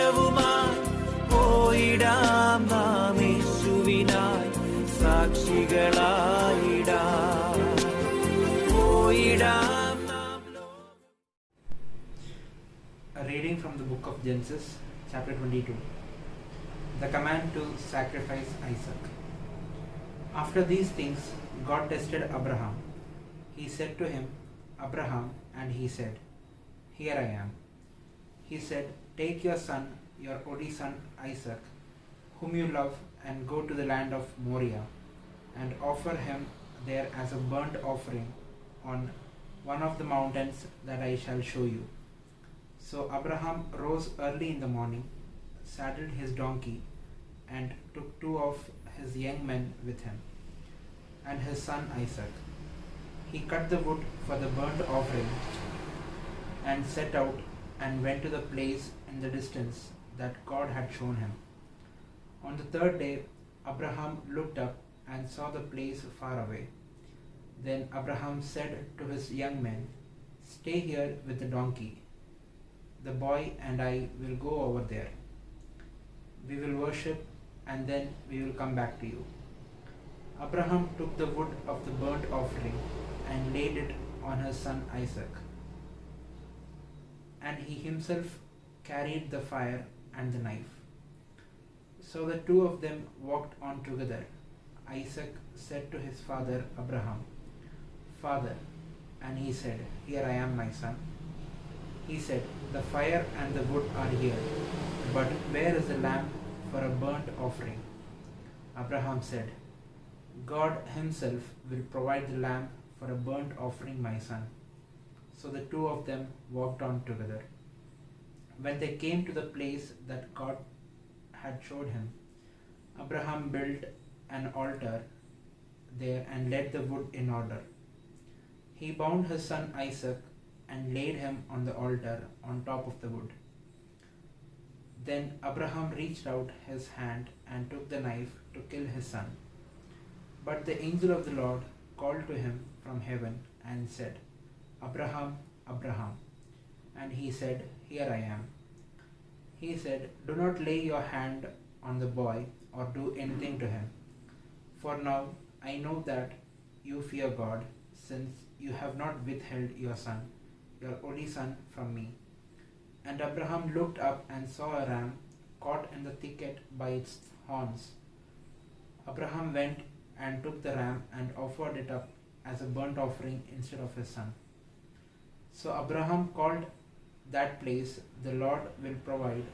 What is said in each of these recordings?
സന്തോഷവുമായി പോയിടാം നാം യേശുവിനായി സാക്ഷികളായിടാം. പോയിടാം നാം. A reading from the book of Genesis, chapter 22. The command to sacrifice Isaac. After these things, God tested Abraham. He said to him, Abraham, and he said, Here I am. He said, Take your son, your only son Isaac, whom you love, and go to the land of Moriah, and offer him there as a burnt offering on one of the mountains that I shall show you. So Abraham rose early in the morning, saddled his donkey, and took 2 of his young men with him, and his son Isaac. He cut the wood for the burnt offering, and set out and went to the place in the distance that God had shown him. On the 3rd day, Abraham looked up and saw the place far away. Then Abraham said to his young men, Stay here with the donkey. The boy and I will go over there. We will worship, and then we will come back to you. Abraham took the wood of the burnt offering and laid it on his son Isaac. And he himself carried the fire and the knife. So the 2 of them walked on together. Isaac said to his father Abraham, Father, and he said, Here I am, my son. He said, The fire and the wood are here, but where is the lamb for a burnt offering? Abraham said, God himself will provide the lamb for a burnt offering, my son. So the 2 of them walked on together. When they came to the place that God had showed him, Abraham built an altar there and laid the wood in order. He bound his son Isaac and laid him on the altar on top of the wood. Then Abraham reached out his hand and took the knife to kill his son. But the angel of the Lord called to him from heaven and said, Abraham, Abraham. And he said, Here I am. He said, Do not lay your hand on the boy or do anything to him. For now I know that you fear God, since you have not withheld your son, your only son, from me. And Abraham looked up and saw a ram caught in the thicket by its horns. Abraham went and took the ram and offered it up as a burnt offering instead of his son. So Abraham called that place, The Lord will provide,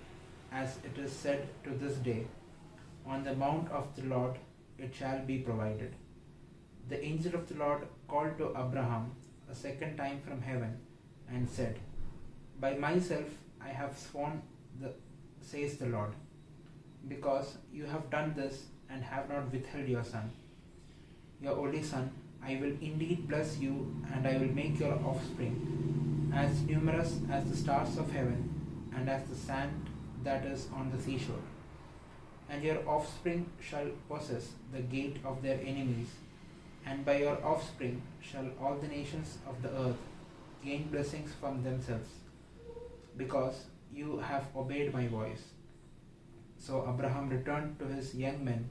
as it is said to this day, On the mount of the Lord it shall be provided. The angel of the Lord called to Abraham a second time from heaven and said, By myself I have sworn, says the Lord, because you have done this and have not withheld your son, your only son, I will indeed bless you, and I will make your offspring as numerous as the stars of heaven and as the sand that is on the seashore. And your offspring shall possess the gate of their enemies, and by your offspring shall all the nations of the earth gain blessings from themselves, because you have obeyed my voice. So Abraham returned to his young men,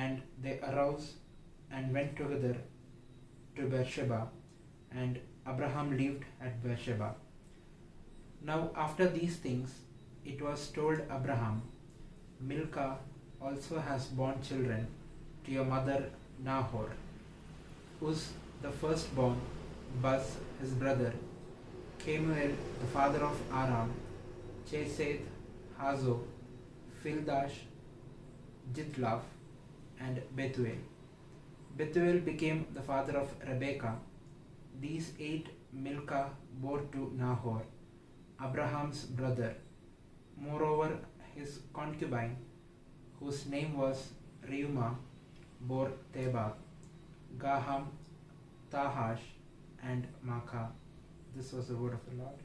and they arose and went together to Beersheba, and Abraham lived at Beersheba. Now after these things it was told Abraham, Milcah also has borne children to your mother Nahor, Uz the firstborn, Buz his brother, Kemuel the father of Aram, Chesed, Hazo, Pildash, Jidlaph, and Bethuel. Bethuel became the father of Rebekah. These 8 Milcah bore to Nahor, Abraham's brother. Moreover, his concubine, whose name was Reumah, bore Tebah, Gaham, Tahash, and Maachah. This was the word of the Lord.